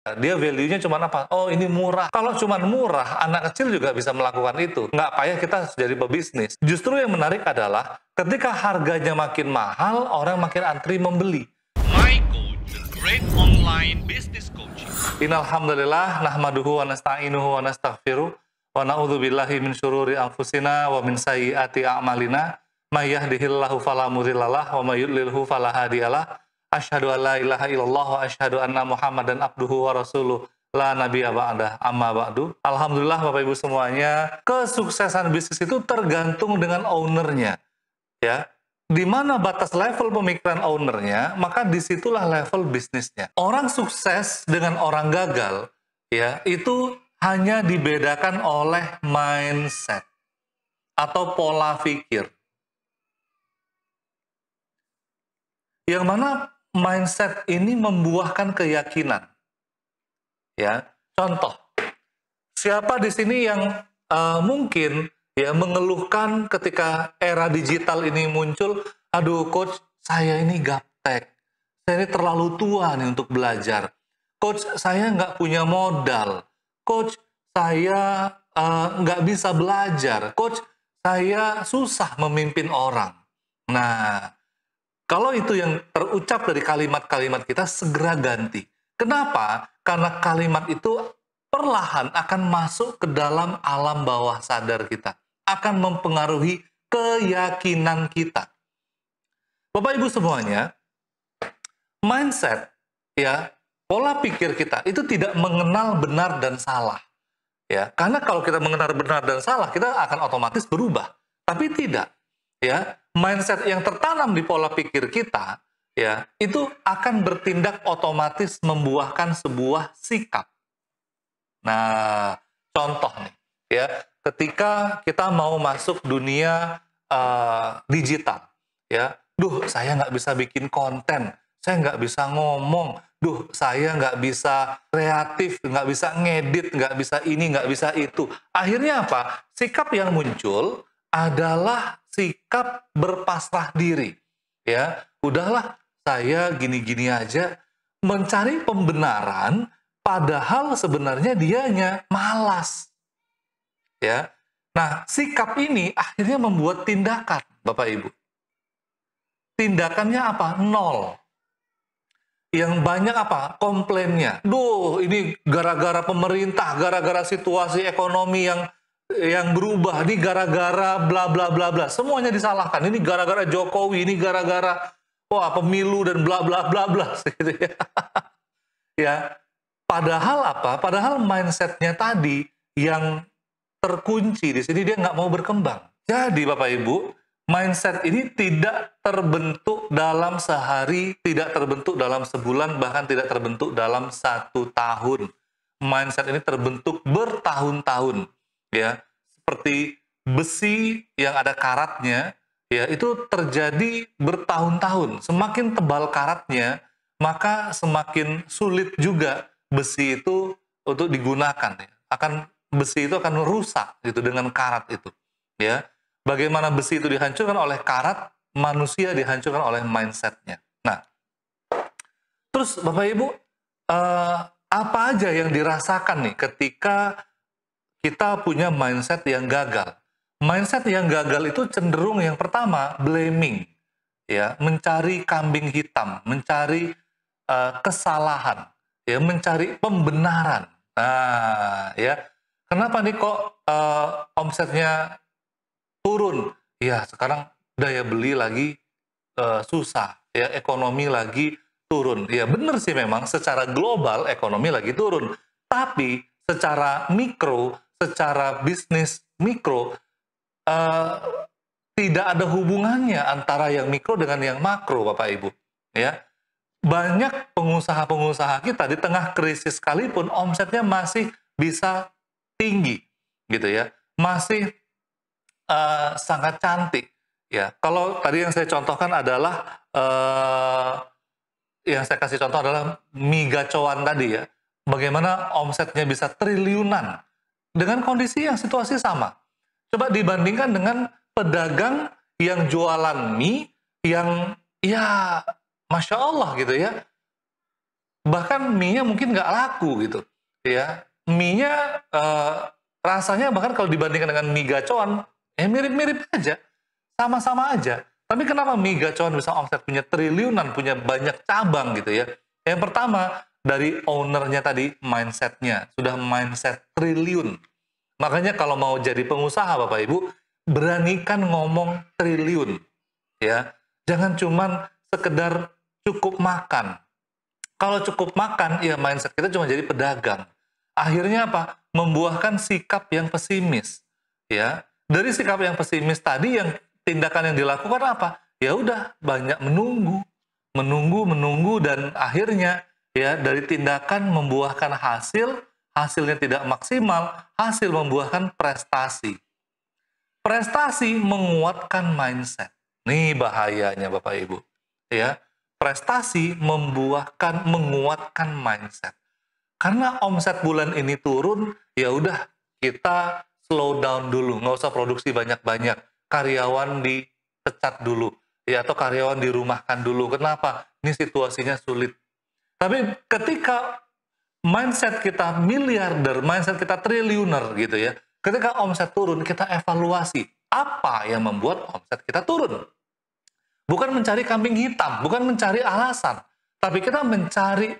Dia value-nya cuma apa? Oh, ini murah. Kalau cuma murah, anak kecil juga bisa melakukan itu. Nggak payah kita jadi pebisnis. Justru yang menarik adalah ketika harganya makin mahal, orang makin antri membeli. My Coach, the great online business coaching. Innalhamdulillah, nahmaduhu wa nasta'inuhu wa nastaghfiruh, wa na'udzubillahi min syururi anfusina wa min sayyiati a'malina, may yahdihillahu fala mudhillalah wa may yudlilhu fala hadiyalah. Asyhadu an la ilaha illallah wa asyhadu anna Muhammadan abduhu wa rasuluh la nabiyya ba'dah amma ba'du. Alhamdulillah Bapak Ibu semuanya, kesuksesan bisnis itu tergantung dengan ownernya. Ya, di mana batas level pemikiran ownernya, maka disitulah level bisnisnya. Orang sukses dengan orang gagal, ya, itu hanya dibedakan oleh mindset atau pola pikir. Yang mana mindset ini membuahkan keyakinan. Ya, contoh, siapa di sini yang mungkin ya mengeluhkan ketika era digital ini muncul, aduh coach, saya ini gaptek, saya ini terlalu tua nih untuk belajar, coach saya nggak punya modal, coach saya nggak bisa belajar, coach saya susah memimpin orang. Nah, kalau itu yang terucap dari kalimat-kalimat kita, segera ganti. Kenapa? Karena kalimat itu perlahan akan masuk ke dalam alam bawah sadar kita. Akan mempengaruhi keyakinan kita. Bapak Ibu semuanya, mindset, ya, pola pikir kita itu tidak mengenal benar dan salah. Ya, karena kalau kita mengenal benar dan salah, kita akan otomatis berubah. Tapi tidak. Ya, mindset yang tertanam di pola pikir kita, ya, itu akan bertindak otomatis membuahkan sebuah sikap. Nah, contoh nih, ya, ketika kita mau masuk dunia digital, ya, duh, saya nggak bisa bikin konten, saya nggak bisa ngomong, duh, saya nggak bisa kreatif, nggak bisa ngedit, nggak bisa ini, nggak bisa itu. Akhirnya apa? Sikap yang muncul adalah sikap berpasrah diri. Ya, udahlah, saya gini-gini aja, mencari pembenaran, padahal sebenarnya dianya malas. Ya, nah sikap ini akhirnya membuat tindakan, Bapak Ibu. Tindakannya apa? Nol. Yang banyak apa? Komplainnya. Duh, ini gara-gara pemerintah, gara-gara situasi ekonomi yang berubah, ini gara-gara bla bla bla bla, semuanya disalahkan. Ini gara-gara Jokowi, ini gara-gara pemilu dan bla bla bla bla gitu ya. Ya, padahal apa? Padahal mindsetnya tadi yang terkunci di sini, dia nggak mau berkembang. Jadi Bapak Ibu, mindset ini tidak terbentuk dalam sehari, tidak terbentuk dalam sebulan, bahkan tidak terbentuk dalam 1 tahun. Mindset ini terbentuk bertahun-tahun. Ya, seperti besi yang ada karatnya, ya, itu terjadi bertahun-tahun. Semakin tebal karatnya, maka semakin sulit juga besi itu untuk digunakan. Ya. Besi itu akan rusak gitu dengan karat itu. Ya, bagaimana besi itu dihancurkan oleh karat, manusia dihancurkan oleh mindsetnya. Nah, terus Bapak Ibu, apa aja yang dirasakan nih ketika kita punya mindset yang gagal? Mindset yang gagal itu cenderung yang pertama, blaming. Ya, mencari kambing hitam, mencari kesalahan, ya, mencari pembenaran. Nah, ya, kenapa nih kok omsetnya turun? Ya, sekarang daya beli lagi susah, ya, ekonomi lagi turun. Ya, benar sih memang secara global ekonomi lagi turun. Tapi secara mikro, secara bisnis mikro, tidak ada hubungannya antara yang mikro dengan yang makro, Bapak Ibu. Ya, banyak pengusaha-pengusaha kita di tengah krisis sekalipun omsetnya masih bisa tinggi, gitu ya, masih sangat cantik. Ya, kalau tadi yang saya contohkan adalah yang saya kasih contoh adalah mie gacoan tadi ya, bagaimana omsetnya bisa triliunan dengan kondisi yang situasi sama. Coba dibandingkan dengan pedagang yang jualan mie yang ya Masya Allah gitu ya, bahkan mie-nya mungkin nggak laku gitu, ya. Mie-nya rasanya bahkan kalau dibandingkan dengan mie gacoan, mirip-mirip aja, sama-sama aja. Tapi kenapa mie gacoan bisa omset punya triliunan, punya banyak cabang gitu ya? Yang pertama, dari ownernya tadi, mindset-nya. Sudah mindset triliun. Makanya kalau mau jadi pengusaha Bapak Ibu, beranikan ngomong triliun. Ya, jangan cuman sekedar cukup makan. Kalau cukup makan, ya mindset kita cuma jadi pedagang. Akhirnya apa? Membuahkan sikap yang pesimis. Ya, dari sikap yang pesimis tadi, yang tindakan yang dilakukan apa? Ya udah, banyak menunggu, dan akhirnya ya dari tindakan membuahkan hasil, hasilnya tidak maksimal, hasil membuahkan prestasi. Prestasi menguatkan mindset. Nih bahayanya Bapak Ibu. Ya, prestasi menguatkan mindset. Karena omset bulan ini turun, ya udah kita slow down dulu, nggak usah produksi banyak-banyak. Karyawan dipecat dulu, ya, atau karyawan dirumahkan dulu. Kenapa? Ini situasinya sulit. Tapi ketika mindset kita miliarder, mindset kita triliuner gitu ya, ketika omset turun, kita evaluasi apa yang membuat omset kita turun. Bukan mencari kambing hitam, bukan mencari alasan, tapi kita mencari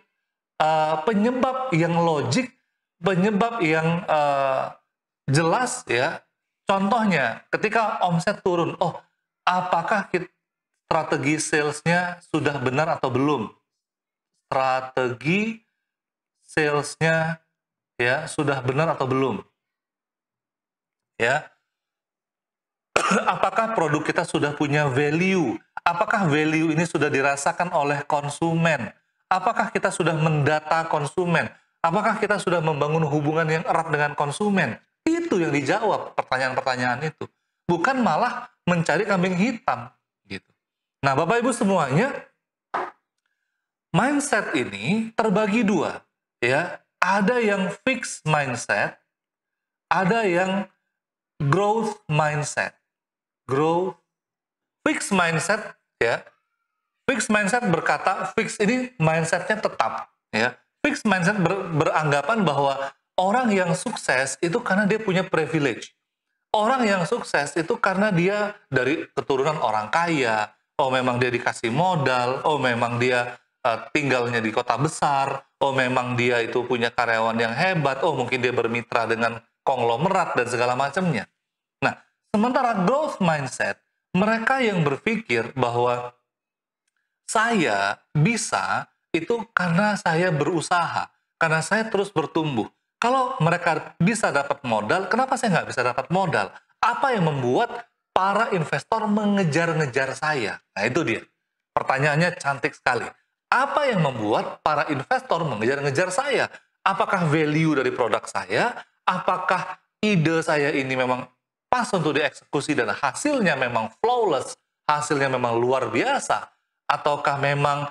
penyebab yang logik, penyebab yang jelas ya. Contohnya, ketika omset turun, apakah strategi salesnya sudah benar atau belum? Strategi salesnya ya sudah benar atau belum? Ya, apakah produk kita sudah punya value? Apakah value ini sudah dirasakan oleh konsumen? Apakah kita sudah mendata konsumen? Apakah kita sudah membangun hubungan yang erat dengan konsumen? Itu yang dijawab pertanyaan-pertanyaan itu. Bukan malah mencari kambing hitam. Gitu. Nah, Bapak Ibu semuanya, mindset ini terbagi dua. Ya, ada yang fixed mindset, ada yang growth mindset. Fixed mindset ya. Fixed mindset berkata, fix ini mindsetnya tetap ya. Fixed mindset beranggapan bahwa orang yang sukses itu karena dia punya privilege. Orang yang sukses itu karena dia dari keturunan orang kaya. Oh, memang dia dikasih modal. Oh, memang dia tinggalnya di kota besar. Oh, memang dia itu punya karyawan yang hebat. Oh, mungkin dia bermitra dengan konglomerat dan segala macamnya. Nah, sementara growth mindset, mereka yang berpikir bahwa saya bisa itu karena saya berusaha, karena saya terus bertumbuh. Kalau mereka bisa dapat modal, kenapa saya nggak bisa dapat modal? Apa yang membuat para investor mengejar-ngejar saya? Nah, itu dia. Pertanyaannya cantik sekali. Apa yang membuat para investor mengejar-ngejar saya? Apakah value dari produk saya? Apakah ide saya ini memang pas untuk dieksekusi dan hasilnya memang flawless, hasilnya memang luar biasa, ataukah memang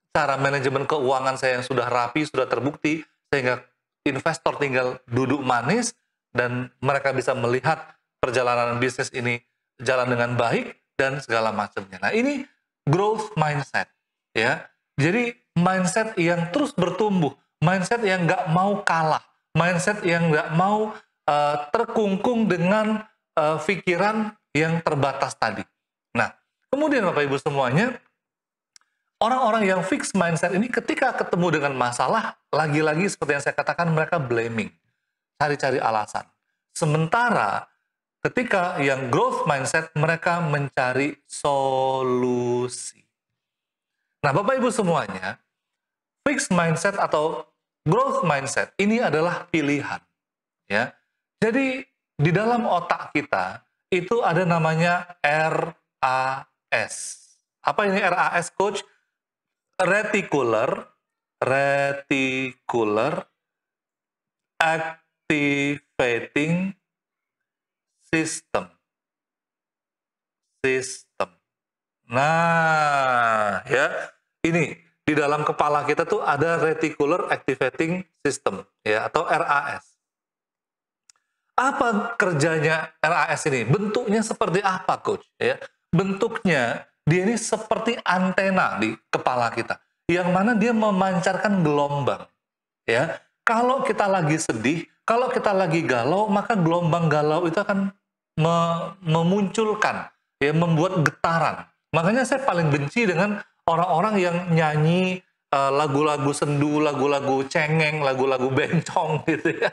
cara manajemen keuangan saya yang sudah rapi, sudah terbukti, sehingga investor tinggal duduk manis dan mereka bisa melihat perjalanan bisnis ini jalan dengan baik dan segala macamnya. Nah, ini growth mindset ya. Jadi mindset yang terus bertumbuh, mindset yang nggak mau kalah, mindset yang nggak mau terkungkung dengan pikiran yang terbatas tadi. Nah, kemudian Bapak Ibu semuanya, orang-orang yang fix mindset ini ketika ketemu dengan masalah, lagi-lagi seperti yang saya katakan, mereka blaming, cari-cari alasan. Sementara ketika yang growth mindset, mereka mencari solusi. Nah, Bapak Ibu semuanya, fixed mindset atau growth mindset ini adalah pilihan. Ya. Jadi di dalam otak kita itu ada namanya RAS. Apa ini RAS, Coach? Reticular Activating System. Nah, ya, ini di dalam kepala kita tuh ada Reticular Activating System, ya, atau RAS. Apa kerjanya RAS ini? Bentuknya seperti apa, Coach? Ya, bentuknya dia ini seperti antena di kepala kita yang mana dia memancarkan gelombang. Ya, kalau kita lagi sedih, kalau kita lagi galau, maka gelombang galau itu akan memunculkan, ya, membuat getaran. Makanya saya paling benci dengan orang-orang yang nyanyi lagu-lagu sendu, lagu-lagu cengeng, lagu-lagu bencong gitu ya.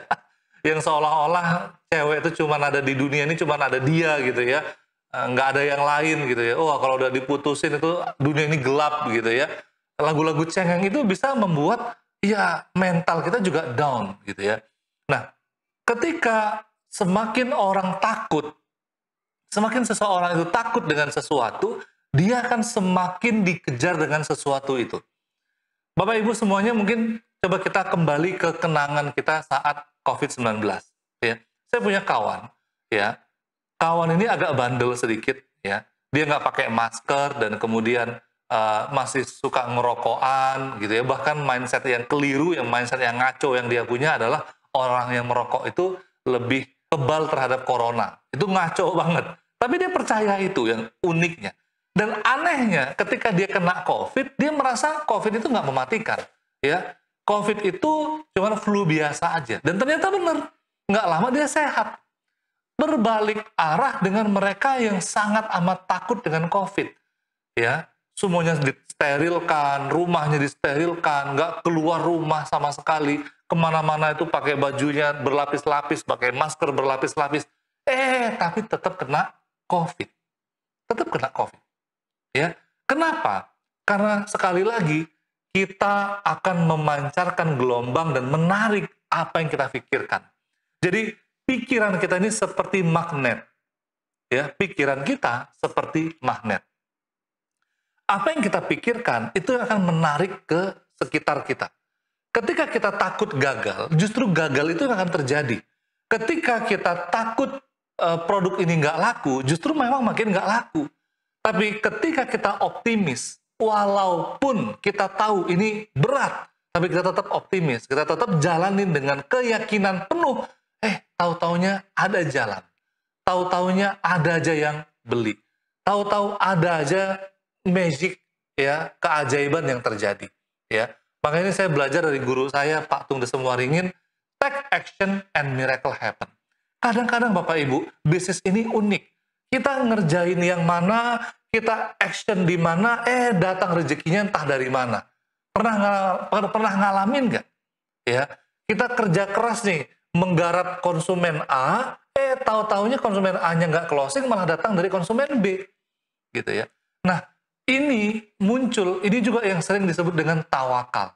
Yang seolah-olah cewek itu cuma ada di dunia ini, cuma ada dia gitu ya. Nggak ada yang lain gitu ya. Oh, kalau udah diputusin itu dunia ini gelap gitu ya. Lagu-lagu cengeng itu bisa membuat ya mental kita juga down gitu ya. Nah, ketika semakin orang takut, semakin seseorang itu takut dengan sesuatu, dia akan semakin dikejar dengan sesuatu itu. Bapak Ibu semuanya, mungkin coba kita kembali ke kenangan kita saat COVID-19. Ya. Saya punya kawan, ya. Kawan ini agak bandel sedikit, ya. Dia nggak pakai masker dan kemudian masih suka ngerokokan, gitu ya. Bahkan mindset yang keliru, yang mindset yang ngaco yang dia punya adalah orang yang merokok itu lebih kebal terhadap corona. Itu ngaco banget. Tapi dia percaya itu yang uniknya. Dan anehnya, ketika dia kena COVID, dia merasa COVID itu nggak mematikan. Ya, COVID itu cuma flu biasa aja. Dan ternyata benar, nggak lama dia sehat. Berbalik arah dengan mereka yang sangat amat takut dengan COVID. Ya, semuanya disterilkan, rumahnya disterilkan, nggak keluar rumah sama sekali. Kemana-mana itu pakai bajunya berlapis-lapis, pakai masker berlapis-lapis. Tapi tetap kena COVID. Tetap kena COVID. Ya, kenapa? Karena sekali lagi kita akan memancarkan gelombang dan menarik apa yang kita pikirkan. Jadi pikiran kita ini seperti magnet. Ya, pikiran kita seperti magnet. Apa yang kita pikirkan itu akan menarik ke sekitar kita. Ketika kita takut gagal, justru gagal itu akan terjadi. Ketika kita takut produk ini nggak laku, justru memang makin nggak laku. Tapi ketika kita optimis, walaupun kita tahu ini berat, tapi kita tetap optimis, kita tetap jalanin dengan keyakinan penuh, tahu-taunya ada jalan. Tahu-taunya ada aja yang beli. Tahu-tahu ada aja magic, ya, keajaiban yang terjadi, ya. Makanya saya belajar dari guru saya, Pak Tung Desemwaringin, take action and miracle happen. Kadang-kadang Bapak Ibu, bisnis ini unik. Kita ngerjain yang mana, kita action di mana, datang rezekinya entah dari mana. Pernah ngalamin nggak? Ya, kita kerja keras nih, menggarap konsumen A, tahu-taunya konsumen A-nya nggak closing, malah datang dari konsumen B. Gitu ya. Nah, ini muncul, ini juga yang sering disebut dengan tawakal.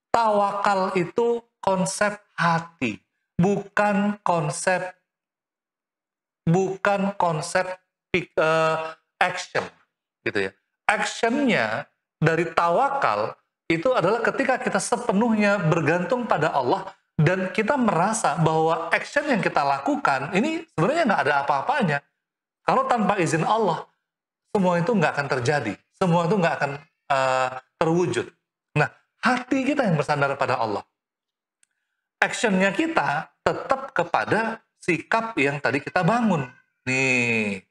Tawakal itu konsep hati, bukan konsep action, gitu ya. Actionnya dari tawakal itu adalah ketika kita sepenuhnya bergantung pada Allah dan kita merasa bahwa action yang kita lakukan ini sebenarnya nggak ada apa-apanya. Kalau tanpa izin Allah, semua itu nggak akan terjadi, semua itu nggak akan terwujud. Nah, hati kita yang bersandar pada Allah. Actionnya kita tetap kepada sikap yang tadi kita bangun. Nih,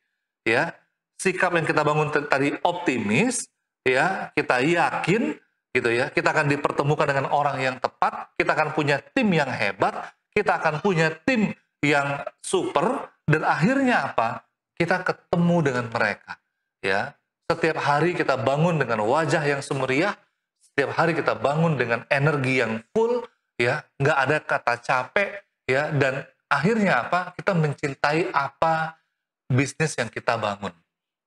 ya, sikap yang kita bangun tadi optimis, ya, kita yakin, gitu ya, kita akan dipertemukan dengan orang yang tepat, kita akan punya tim yang hebat, kita akan punya tim yang super, dan akhirnya apa? Kita ketemu dengan mereka, ya. Setiap hari kita bangun dengan wajah yang semeriah, setiap hari kita bangun dengan energi yang full, ya, nggak ada kata capek, ya, dan akhirnya apa? Kita mencintai apa bisnis yang kita bangun,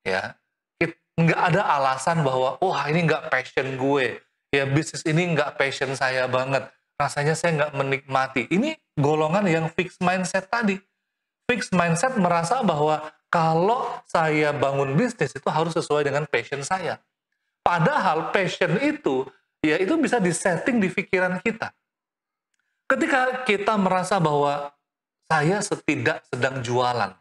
ya. Nggak ada alasan bahwa, wah ini nggak passion gue, ya bisnis ini nggak passion saya banget, rasanya saya nggak menikmati. Ini golongan yang fixed mindset tadi. Fixed mindset merasa bahwa kalau saya bangun bisnis itu harus sesuai dengan passion saya. Padahal passion itu, ya itu bisa disetting di pikiran kita. Ketika kita merasa bahwa saya tidak sedang jualan,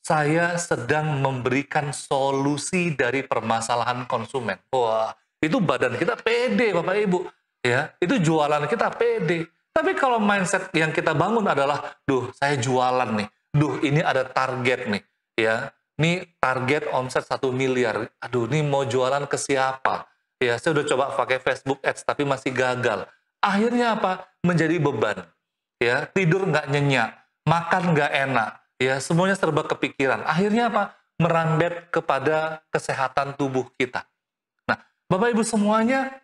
saya sedang memberikan solusi dari permasalahan konsumen. Wah, itu badan kita pede, Bapak Ibu. Ya, itu jualan kita pede. Tapi kalau mindset yang kita bangun adalah, duh, saya jualan nih. Duh, ini ada target nih. Ya, ini target omset 1 miliar. Aduh, ini mau jualan ke siapa? Ya, saya udah coba pakai Facebook Ads tapi masih gagal. Akhirnya apa? Menjadi beban. Ya, tidur nggak nyenyak, makan nggak enak, ya semuanya serba kepikiran. Akhirnya apa? Merembet kepada kesehatan tubuh kita. Nah, Bapak Ibu semuanya,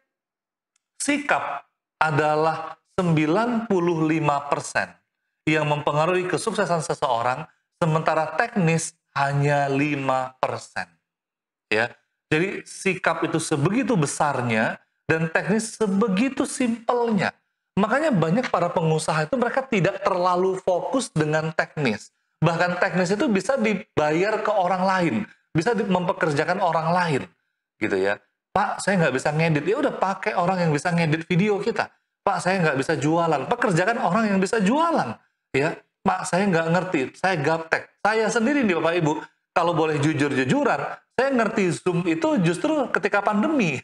sikap adalah 95% yang mempengaruhi kesuksesan seseorang, sementara teknis hanya 5%. Ya. Jadi sikap itu sebegitu besarnya dan teknis sebegitu simpelnya. Makanya banyak para pengusaha itu mereka tidak terlalu fokus dengan teknis. Bahkan teknis itu bisa dibayar ke orang lain, bisa mempekerjakan orang lain, gitu ya. Pak, saya nggak bisa ngedit. Ya udah pakai orang yang bisa ngedit video kita. Pak, saya nggak bisa jualan. Pekerjakan orang yang bisa jualan. Ya, Pak, saya nggak ngerti. Saya gaptek. Saya sendiri nih Bapak Ibu, kalau boleh jujur-jujuran, saya ngerti Zoom itu justru ketika pandemi.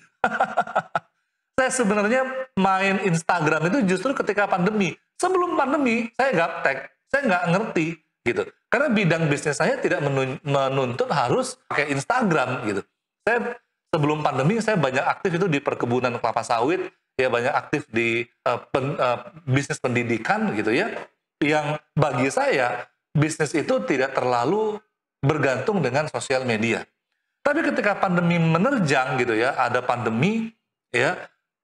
Saya sebenarnya main Instagram itu justru ketika pandemi. Sebelum pandemi, saya gaptek. Saya nggak ngerti, gitu. Karena bidang bisnis saya tidak menuntut harus pakai Instagram, gitu. Saya sebelum pandemi, saya banyak aktif itu di perkebunan kelapa sawit, ya banyak aktif di bisnis pendidikan, gitu ya. Yang bagi saya, bisnis itu tidak terlalu bergantung dengan sosial media. Tapi ketika pandemi menerjang gitu ya, ada pandemi ya,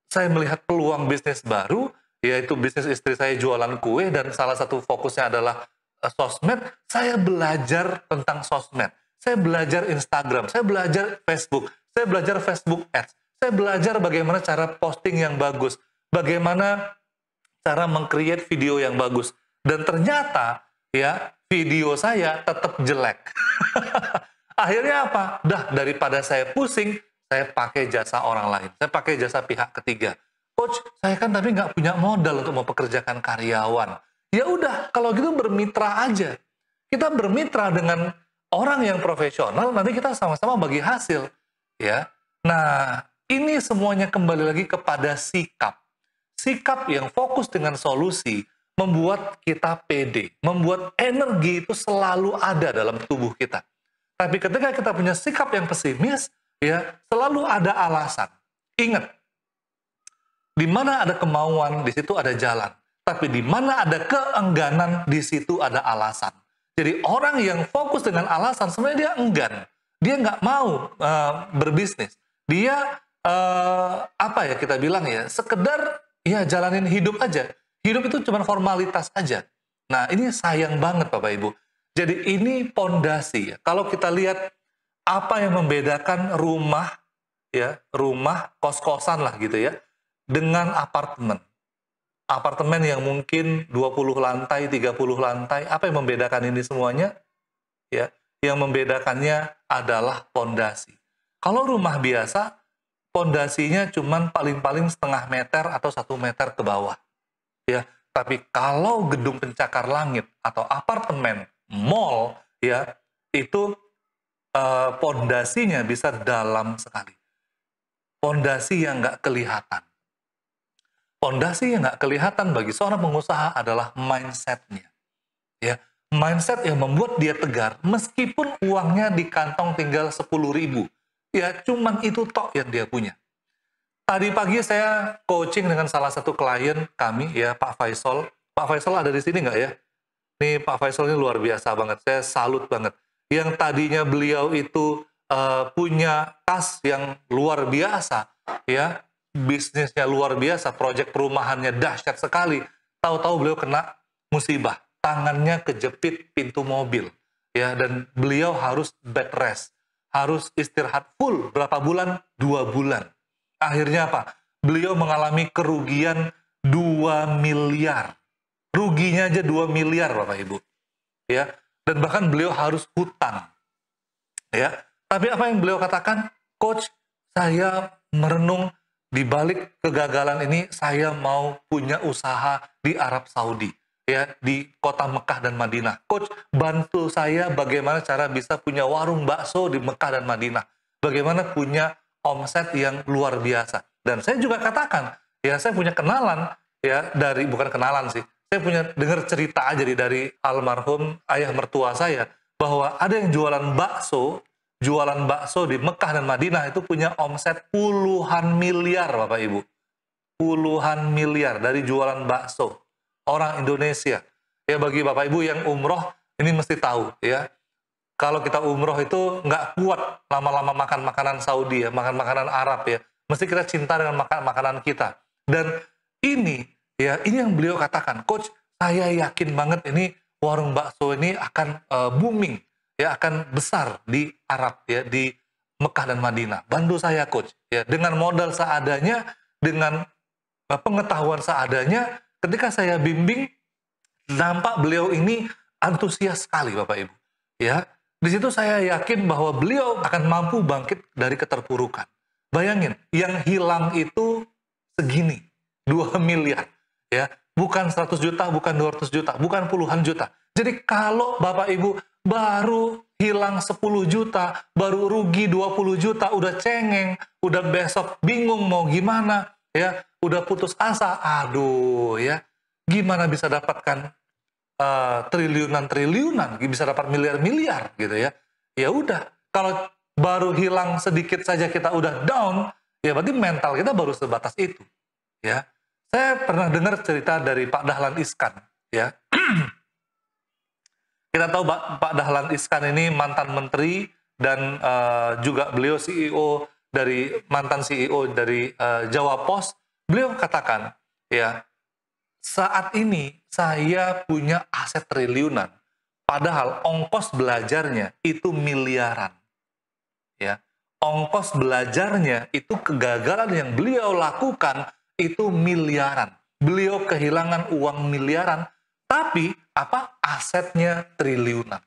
saya melihat peluang bisnis baru, yaitu bisnis istri saya jualan kue dan salah satu fokusnya adalah sosmed. Saya belajar tentang sosmed. Saya belajar Instagram, saya belajar Facebook, saya belajar Facebook Ads. Saya belajar bagaimana cara posting yang bagus, bagaimana cara meng-create video yang bagus. Dan ternyata ya, video saya tetap jelek. Akhirnya apa? Daripada saya pusing, saya pakai jasa orang lain. Saya pakai jasa pihak ketiga. Coach, saya kan tapi nggak punya modal untuk mempekerjakan karyawan. Ya udah, kalau gitu bermitra aja. Kita bermitra dengan orang yang profesional, nanti kita sama-sama bagi hasil. Ya. Nah, ini semuanya kembali lagi kepada sikap. Sikap yang fokus dengan solusi membuat kita pede, membuat energi itu selalu ada dalam tubuh kita. Tapi ketika kita punya sikap yang pesimis, ya selalu ada alasan. Ingat, di mana ada kemauan, di situ ada jalan. Tapi di mana ada keengganan, di situ ada alasan. Jadi orang yang fokus dengan alasan, sebenarnya dia enggan. Dia nggak mau berbisnis. Dia, apa ya kita bilang ya, sekedar ya jalanin hidup aja. Hidup itu cuma formalitas aja. Nah, ini sayang banget Bapak Ibu. Jadi ini pondasi ya. Kalau kita lihat apa yang membedakan rumah ya, rumah kos-kosan lah gitu ya, dengan apartemen. Apartemen yang mungkin 20 lantai, 30 lantai, apa yang membedakan ini semuanya? Ya, yang membedakannya adalah pondasi. Kalau rumah biasa, pondasinya cuma paling-paling setengah meter atau 1 meter ke bawah. Ya, tapi kalau gedung pencakar langit atau apartemen, mall, ya itu pondasinya bisa dalam sekali. Pondasi yang nggak kelihatan. Pondasi yang nggak kelihatan bagi seorang pengusaha adalah mindset-nya. Ya, mindset yang membuat dia tegar meskipun uangnya di kantong tinggal 10.000. Ya, cuman itu tok yang dia punya. Tadi pagi saya coaching dengan salah satu klien kami, ya Pak Faisal. Pak Faisal ada di sini nggak ya? Nih Pak Faisal ini luar biasa banget, saya salut banget. Yang tadinya beliau itu punya kas yang luar biasa, ya bisnisnya luar biasa, proyek perumahannya dahsyat sekali. Tahu-tahu beliau kena musibah, tangannya kejepit pintu mobil, ya dan beliau harus bed rest, harus istirahat full berapa bulan? 2 bulan. Akhirnya apa? Beliau mengalami kerugian 2 miliar. Ruginya aja 2 miliar Bapak Ibu. Ya, dan bahkan beliau harus hutang. Ya, tapi apa yang beliau katakan? Coach, saya merenung di balik kegagalan ini, saya mau punya usaha di Arab Saudi, ya, di kota Mekah dan Madinah. Coach, bantu saya bagaimana cara bisa punya warung bakso di Mekah dan Madinah. Bagaimana punya omset yang luar biasa. Dan saya juga katakan, ya saya punya kenalan, ya dari, bukan kenalan sih, saya punya dengar cerita aja dari almarhum ayah mertua saya, bahwa ada yang jualan bakso jualan bakso di Mekah dan Madinah itu punya omset puluhan miliar, Bapak Ibu. Puluhan miliar dari jualan bakso. Orang Indonesia. Ya, bagi Bapak Ibu yang umroh, ini mesti tahu ya. Kalau kita umroh itu nggak kuat lama-lama makan makanan Saudi ya, makan makanan Arab ya. Mesti kita cinta dengan makanan kita. Dan ini yang beliau katakan, Coach, saya yakin banget ini warung bakso ini akan booming, ya, akan besar di Arab ya, di Mekah dan Madinah. Bantu saya, Coach, ya, dengan modal seadanya, dengan pengetahuan seadanya. Ketika saya bimbing, nampak beliau ini antusias sekali, Bapak Ibu. Ya, di situ saya yakin bahwa beliau akan mampu bangkit dari keterpurukan. Bayangin, yang hilang itu segini, 2 miliar. Ya, bukan 100 juta, bukan 200 juta, bukan puluhan juta. Jadi kalau Bapak Ibu baru hilang 10 juta, baru rugi 20 juta, udah cengeng, udah besok bingung mau gimana, ya, udah putus asa, aduh ya, gimana bisa dapatkan triliunan-triliunan, bisa dapat miliar-miliar gitu ya. Ya udah, kalau baru hilang sedikit saja kita udah down, ya berarti mental kita baru sebatas itu. Ya, saya pernah dengar cerita dari Pak Dahlan Iskan. Ya, kita tahu Pak Dahlan Iskan ini mantan menteri dan juga beliau mantan CEO dari Jawa Pos. Beliau katakan, ya, saat ini saya punya aset triliunan, padahal ongkos belajarnya itu miliaran. Ya, ongkos belajarnya itu kegagalan yang beliau lakukan itu miliaran. Beliau kehilangan uang miliaran, tapi asetnya triliunan.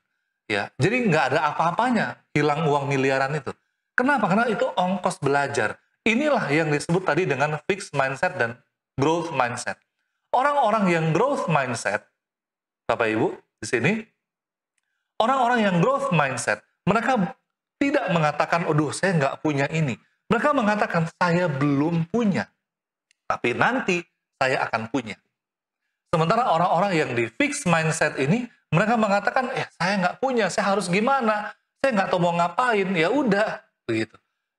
Ya, jadi nggak ada apa-apanya hilang uang miliaran itu. Kenapa? Karena itu ongkos belajar. Inilah yang disebut tadi dengan fixed mindset dan growth mindset. Orang-orang yang growth mindset, Bapak Ibu, di sini, orang-orang yang growth mindset, mereka tidak mengatakan, aduh saya nggak punya ini. Mereka mengatakan, saya belum punya, tapi nanti saya akan punya. Sementara orang-orang yang di fixed mindset ini, mereka mengatakan, saya nggak punya, saya harus gimana? Saya nggak tahu mau ngapain, ya udah, begitu.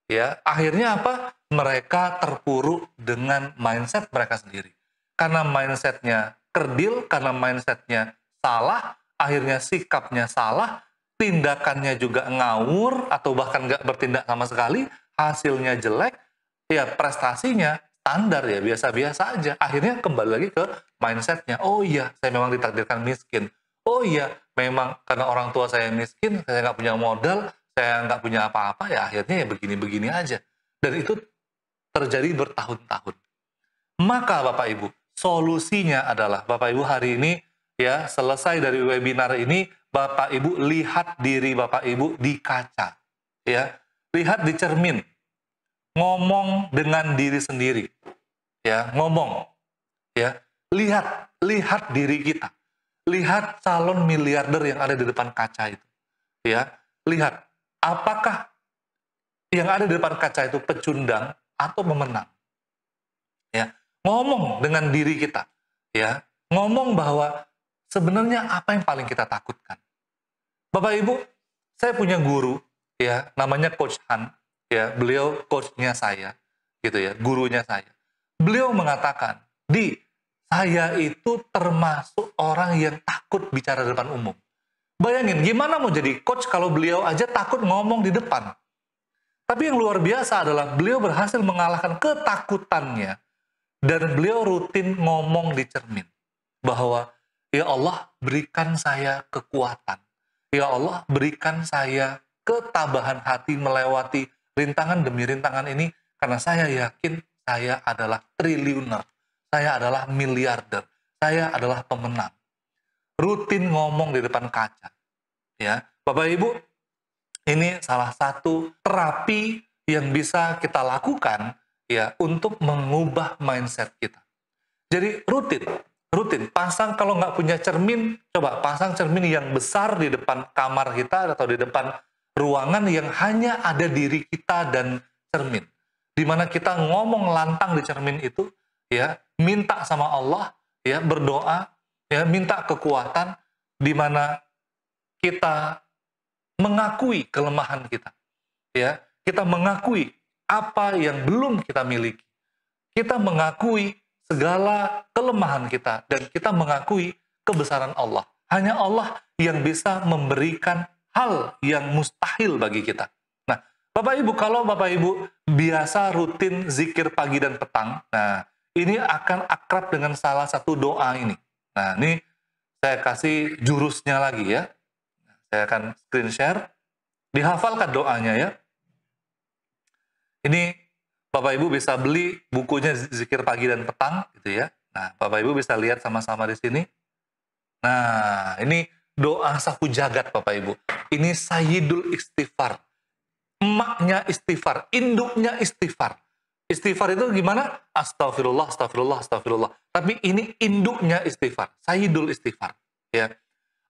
Ya, akhirnya apa? Mereka terpuruk dengan mindset mereka sendiri. Karena mindsetnya kerdil, karena mindsetnya salah, akhirnya sikapnya salah, tindakannya juga ngawur, atau bahkan nggak bertindak sama sekali, hasilnya jelek, ya prestasinya standar ya, biasa-biasa aja. Akhirnya kembali lagi ke mindsetnya, oh iya, saya memang ditakdirkan miskin. Oh iya, memang karena orang tua saya miskin, saya nggak punya modal, saya nggak punya apa-apa, ya akhirnya ya begini-begini aja. Dan itu terjadi bertahun-tahun. Maka Bapak Ibu, solusinya adalah, Bapak Ibu hari ini ya selesai dari webinar ini, Bapak Ibu lihat diri Bapak Ibu di kaca. Ya, lihat di cermin. Ngomong dengan diri sendiri. Ya, ngomong. Ya, lihat diri kita. Lihat calon miliarder yang ada di depan kaca itu. Ya, lihat apakah yang ada di depan kaca itu pecundang atau pemenang. Ya, ngomong dengan diri kita, ya, ngomong bahwa sebenarnya apa yang paling kita takutkan. Bapak Ibu, saya punya guru, ya, namanya Coach Han, ya, beliau coachnya saya, gitu ya, gurunya saya. Beliau mengatakan, saya itu termasuk orang yang takut bicara di depan umum. Bayangin, gimana mau jadi coach kalau beliau aja takut ngomong di depan. Tapi yang luar biasa adalah beliau berhasil mengalahkan ketakutannya. Dan beliau rutin ngomong di cermin bahwa, ya Allah berikan saya kekuatan. Ya Allah berikan saya ketabahan hati melewati rintangan demi rintangan ini. Karena saya yakin saya adalah triliuner. Saya adalah miliarder. Saya adalah pemenang. Rutin ngomong di depan kaca. Ya, Bapak Ibu, ini salah satu terapi yang bisa kita lakukan ya untuk mengubah mindset kita. Jadi rutin pasang, kalau nggak punya cermin, coba pasang cermin yang besar di depan kamar kita atau di depan ruangan yang hanya ada diri kita dan cermin. Di mana kita ngomong lantang di cermin itu, ya, minta sama Allah, ya, berdoa, ya, minta kekuatan, di mana kita mengakui kelemahan kita. ya. Kita mengakui apa yang belum kita miliki. Kita mengakui segala kelemahan kita dan kita mengakui kebesaran Allah. Hanya Allah yang bisa memberikan hal yang mustahil bagi kita. Nah, Bapak Ibu, kalau Bapak Ibu biasa rutin zikir pagi dan petang, nah ini akan akrab dengan salah satu doa ini. Nah, ini saya kasih jurusnya lagi ya. Saya akan screen share. Dihafalkan doanya ya. Ini Bapak Ibu bisa beli bukunya zikir pagi dan petang gitu ya. Nah, Bapak Ibu bisa lihat sama-sama di sini. Nah, ini doa sapu jagat Bapak Ibu. Ini Sayyidul Istighfar. Emaknya istighfar, induknya istighfar. Istighfar itu gimana? Astagfirullah, astagfirullah, astagfirullah. Tapi ini induknya istighfar, Sayyidul Istighfar. Ya.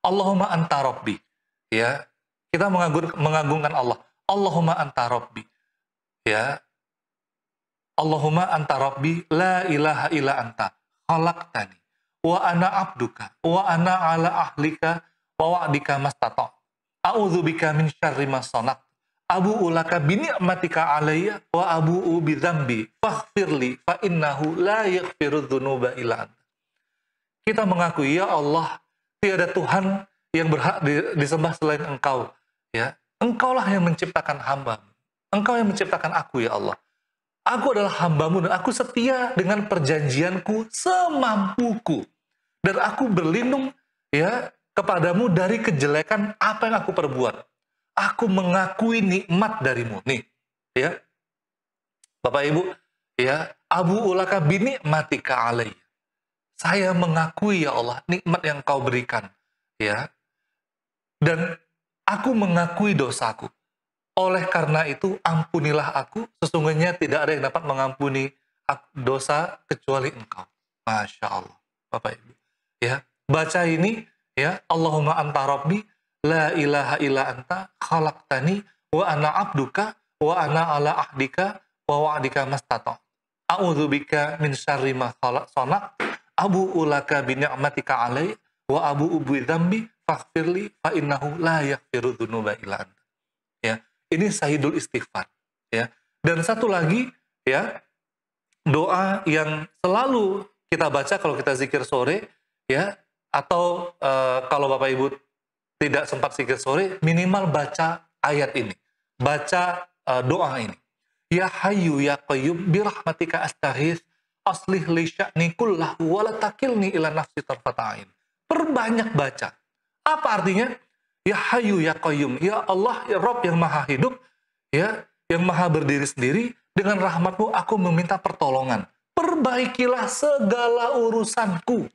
Allahumma anta rabbi. Ya. Kita mengagungkan Allah. Allahumma anta rabbi. Ya. Allahumma anta rabbi la ilaha illa anta khalaqtani wa ana abduka wa ana ala ahlika wa wa'dika mastata. A'udzubika min syarri ma sanaq. Abu'u laka bi ni'matika alayya wa abu'u bi dzambi faghfirli fa innahu la yaghfiru dzunuba illa anta. Kita mengakui, ya Allah, tiada Tuhan yang berhak disembah selain Engkau, ya. Engkaulah yang menciptakan hamba. Engkau yang menciptakan aku, ya Allah. Aku adalah hamba-Mu dan aku setia dengan perjanjianku semampuku. Dan aku berlindung ya kepadamu dari kejelekan apa yang aku perbuat. Aku mengakui nikmat darimu. Nih, ya. Bapak Ibu, ya, Abu ulaka bini matika alaiya. Saya mengakui, ya Allah, nikmat yang Kau berikan, ya. Dan aku mengakui dosaku. Oleh karena itu, ampunilah aku. Sesungguhnya tidak ada yang dapat mengampuni dosa kecuali Engkau. Masya Allah, Bapak Ibu. Ya, baca ini, ya, Allahumma anta rabbi, la ilaha illa anta, khalaqtani, wa ana abduka, wa ana ala ahdika, wa wa'dika mastata. A'udzubika min syarri ma sanaq, abu'u laka bi ni'matika alai, wa abu'u bi dzambi, faghfirli, fa innahu la yaghfiru dzunuba illa anta. Ya. Ini Sayyidul Istighfar, ya. Dan satu lagi, ya, doa yang selalu kita baca kalau kita zikir sore, ya, atau kalau Bapak Ibu tidak sempat zikir sore, minimal baca ayat ini, baca doa ini. Ya Hayyu ya Qayyum birahmatika astaghits aslih li sya'ni kullahu wa la takilni ila nafsi tarfata ain. Perbanyak baca. Apa artinya? Ya Hayyu ya Qayyum, ya Allah, ya Rabb yang maha hidup, ya, yang maha berdiri sendiri, dengan rahmat-Mu aku meminta pertolongan. Perbaikilah segala urusanku.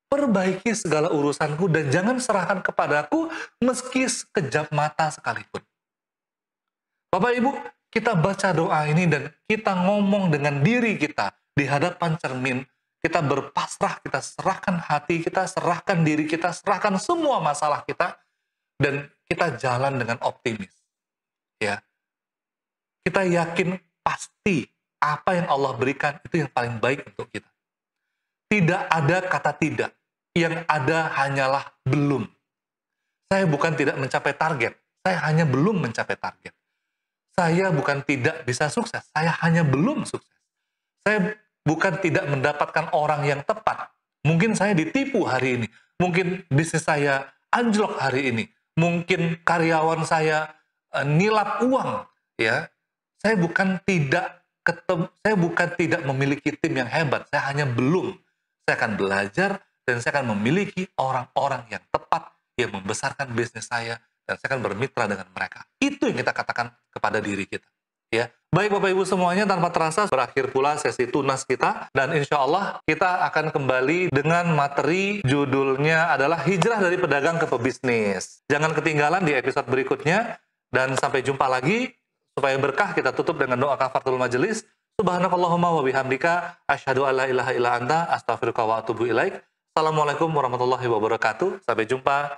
Perbaiki segala urusanku dan jangan serahkan kepadaku meski sekejap mata sekalipun. Bapak Ibu, kita baca doa ini dan kita ngomong dengan diri kita di hadapan cermin. Kita berpasrah, kita serahkan hati kita, serahkan diri kita, serahkan semua masalah kita. Dan kita jalan dengan optimis, ya. Kita yakin pasti apa yang Allah berikan itu yang paling baik untuk kita. Tidak ada kata tidak, yang ada hanyalah belum. Saya bukan tidak mencapai target, saya hanya belum mencapai target. Saya bukan tidak bisa sukses, saya hanya belum sukses. Saya bukan tidak mendapatkan orang yang tepat. Mungkin saya ditipu hari ini, mungkin bisnis saya anjlok hari ini. Mungkin karyawan saya nilap uang, ya. Saya bukan tidak memiliki tim yang hebat, saya hanya belum. Saya akan belajar dan saya akan memiliki orang-orang yang tepat yang membesarkan bisnis saya dan saya akan bermitra dengan mereka. Itu yang kita katakan kepada diri kita, ya. Baik Bapak Ibu semuanya, tanpa terasa berakhir pula sesi tunas kita dan insya Allah kita akan kembali dengan materi judulnya adalah hijrah dari pedagang ke pebisnis. Jangan ketinggalan di episode berikutnya dan sampai jumpa lagi. Supaya berkah kita tutup dengan doa kafaratul majelis. Subhanakallahumma wa bihamdika asyhadu an la ilaha illa anta astaghfiruka wa atubu ilaik. Assalamualaikum warahmatullahi wabarakatuh. Sampai jumpa